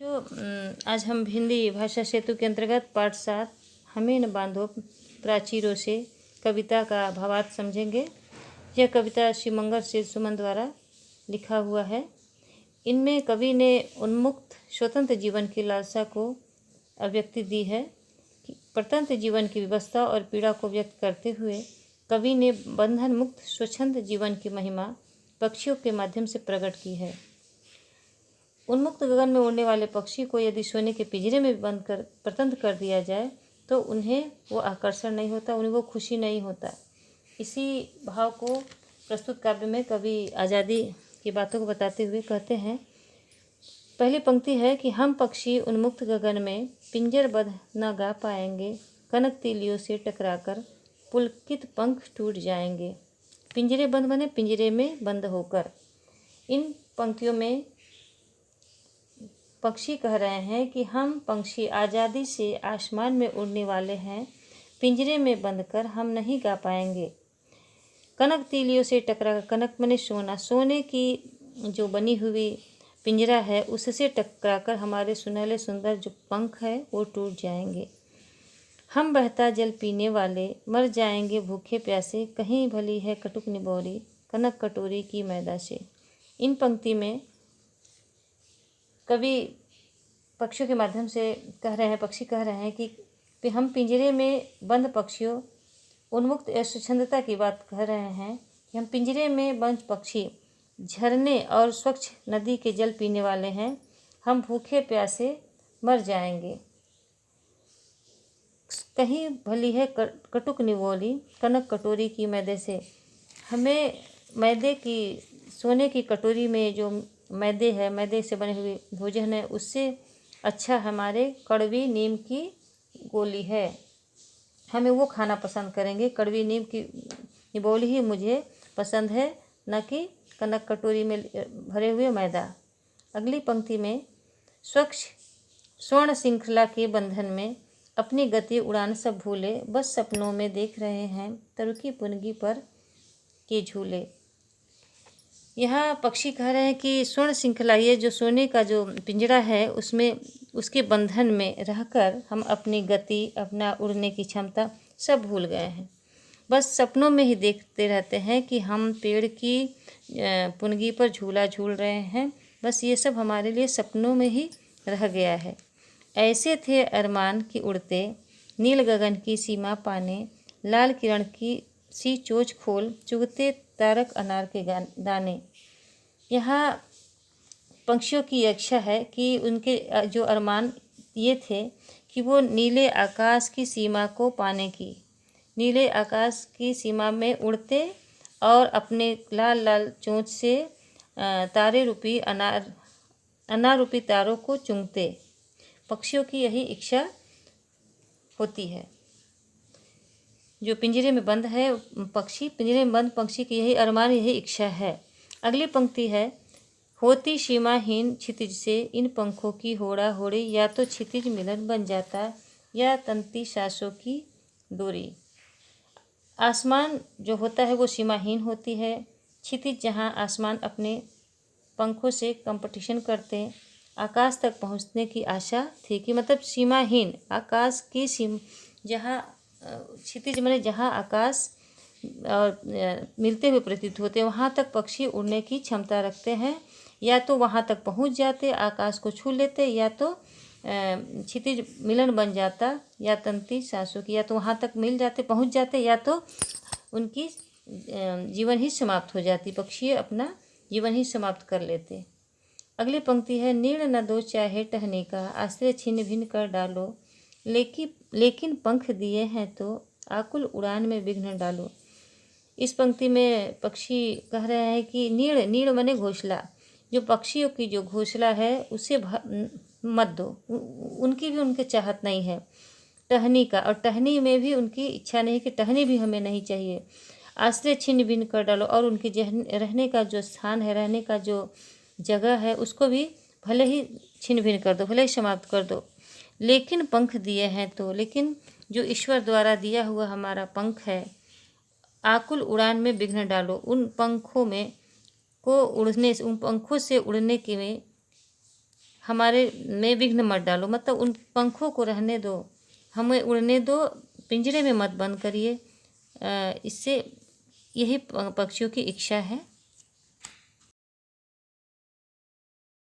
आज हम हिंदी भाषा सेतु के अंतर्गत पाठ 7 हमें न बांधो प्राचीरों से कविता का भावार्थ समझेंगे। यह कविता श्री मंगल से सुमन द्वारा लिखा हुआ है। इनमें कवि ने उन्मुक्त स्वतंत्र जीवन की लालसा को अभिव्यक्ति दी है। परतंत्र जीवन की व्यवस्था और पीड़ा को व्यक्त करते हुए कवि ने बंधन मुक्त स्वच्छंद जीवन की महिमा पक्षियों के माध्यम से प्रकट की है। उन्मुक्त गगन में उड़ने वाले पक्षी को यदि सोने के पिंजरे में बंद कर परतंत्र कर दिया जाए तो उन्हें वो आकर्षण नहीं होता, उन्हें वो खुशी नहीं होता। इसी भाव को प्रस्तुत काव्य में कवि आज़ादी की बातों को बताते हुए कहते हैं। पहली पंक्ति है कि हम पक्षी उन्मुक्त गगन में पिंजरबद्ध न गा पाएंगे, कनक तीलियों से टकराकर पुलकित पंख टूट जाएंगे। पिंजरे बंद बने पिंजरे में बंद होकर। इन पंक्तियों में पक्षी कह रहे हैं कि हम पक्षी आज़ादी से आसमान में उड़ने वाले हैं, पिंजरे में बंद कर हम नहीं गा पाएंगे। कनक तीलियों से टकरा, कनक मने सोना, सोने की जो बनी हुई पिंजरा है उससे टकराकर हमारे सुनहले सुंदर जो पंख है वो टूट जाएंगे। हम बहता जल पीने वाले मर जाएंगे भूखे प्यासे, कहीं भली है कटुक निबोरी कनक कटोरी की मैदा से। इन पंक्ति में कवि पक्षियों के माध्यम से कह रहे हैं, पक्षी कह रहे हैं कि हम पिंजरे में बंद पक्षियों उन्मुक्त स्वच्छंदता की बात कह रहे हैं कि हम पिंजरे में बंद पक्षी झरने और स्वच्छ नदी के जल पीने वाले हैं, हम भूखे प्यासे मर जाएंगे। कहीं भली है कटुक निवोली कनक कटोरी की मैदे से। हमें मैदे की सोने की कटोरी में जो मैदे है, मैदे से बने हुए भोजन है, उससे अच्छा हमारे कड़वी नीम की गोली है, हमें वो खाना पसंद करेंगे। कड़वी नीम की निबोली ही मुझे पसंद है, न कि कनक कटोरी में भरे हुए मैदा। अगली पंक्ति में स्वच्छ स्वर्ण श्रृंखला के बंधन में अपनी गति उड़ान सब भूले, बस सपनों में देख रहे हैं तरुकी पुनगी पर के झूले। यहाँ पक्षी कह रहे हैं कि स्वर्ण श्रृंखला, ये जो सोने का जो पिंजरा है उसमें उसके बंधन में रहकर हम अपनी गति, अपना उड़ने की क्षमता सब भूल गए हैं। बस सपनों में ही देखते रहते हैं कि हम पेड़ की पुनगी पर झूला झूल रहे हैं। बस ये सब हमारे लिए सपनों में ही रह गया है। ऐसे थे अरमान की उड़ते नील गगन की सीमा पाने, लाल किरण की सी चोंच खोल चुगते तारक अनार के दाने। यहाँ पक्षियों की इच्छा है कि उनके जो अरमान ये थे कि वो नीले आकाश की सीमा को पाने की, नीले आकाश की सीमा में उड़ते और अपने लाल लाल चोंच से तारे रूपी अनार रूपी तारों को चूमते। पक्षियों की यही इच्छा होती है। जो पिंजरे में बंद है पक्षी, पिंजरे में बंद पक्षी की यही अरमान, यही इच्छा है। अगली पंक्ति है होती सीमाहीन क्षितिज से इन पंखों की होड़ा होड़ी, या तो क्षितिज मिलन बन जाता या तंती सांसों की डोरी। आसमान जो होता है वो सीमाहीन होती है। क्षितिज जहाँ आसमान अपने पंखों से कंपटीशन करते, आकाश तक पहुँचने की आशा थी कि मतलब सीमाहीन आकाश की जहाँ क्षितिज माने जहाँ आकाश और मिलते हुए प्रतीत होते हैं, वहाँ तक पक्षी उड़ने की क्षमता रखते हैं। या तो वहाँ तक पहुँच जाते, आकाश को छू लेते, या तो क्षितिज मिलन बन जाता या तंती सांसों की, या तो वहाँ तक मिल जाते, पहुँच जाते, या तो उनकी जीवन ही समाप्त हो जाती, पक्षी अपना जीवन ही समाप्त कर लेते। अगली पंक्ति है नीड़ न दो चाहे टहने का, आश्रय छिन्न भिन्न कर डालो, लेकिन पंख दिए हैं तो आकुल उड़ान में विघ्न डालो। इस पंक्ति में पक्षी कह रहे हैं कि नीड़ मने घोंसला, जो पक्षियों की जो घोंसला है उसे मत दो, उनकी भी उनके चाहत नहीं है टहनी का, और टहनी में भी उनकी इच्छा नहीं कि टहनी भी हमें नहीं चाहिए। आश्रय छिन्न भिन्न कर डालो, और उनके रहने का जो स्थान है, रहने का जो जगह है उसको भी भले ही छिन्न भिन्न कर दो, भले ही समाप्त कर दो। लेकिन पंख दिए हैं तो, लेकिन जो ईश्वर द्वारा दिया हुआ हमारा पंख है, आकुल उड़ान में विघ्न डालो, उन पंखों में को उड़ने, उन पंखों से उड़ने के में हमारे में विघ्न मत डालो, मतलब उन पंखों को रहने दो, हमें उड़ने दो, पिंजरे में मत बंद करिए। इससे यही पक्षियों की इच्छा है।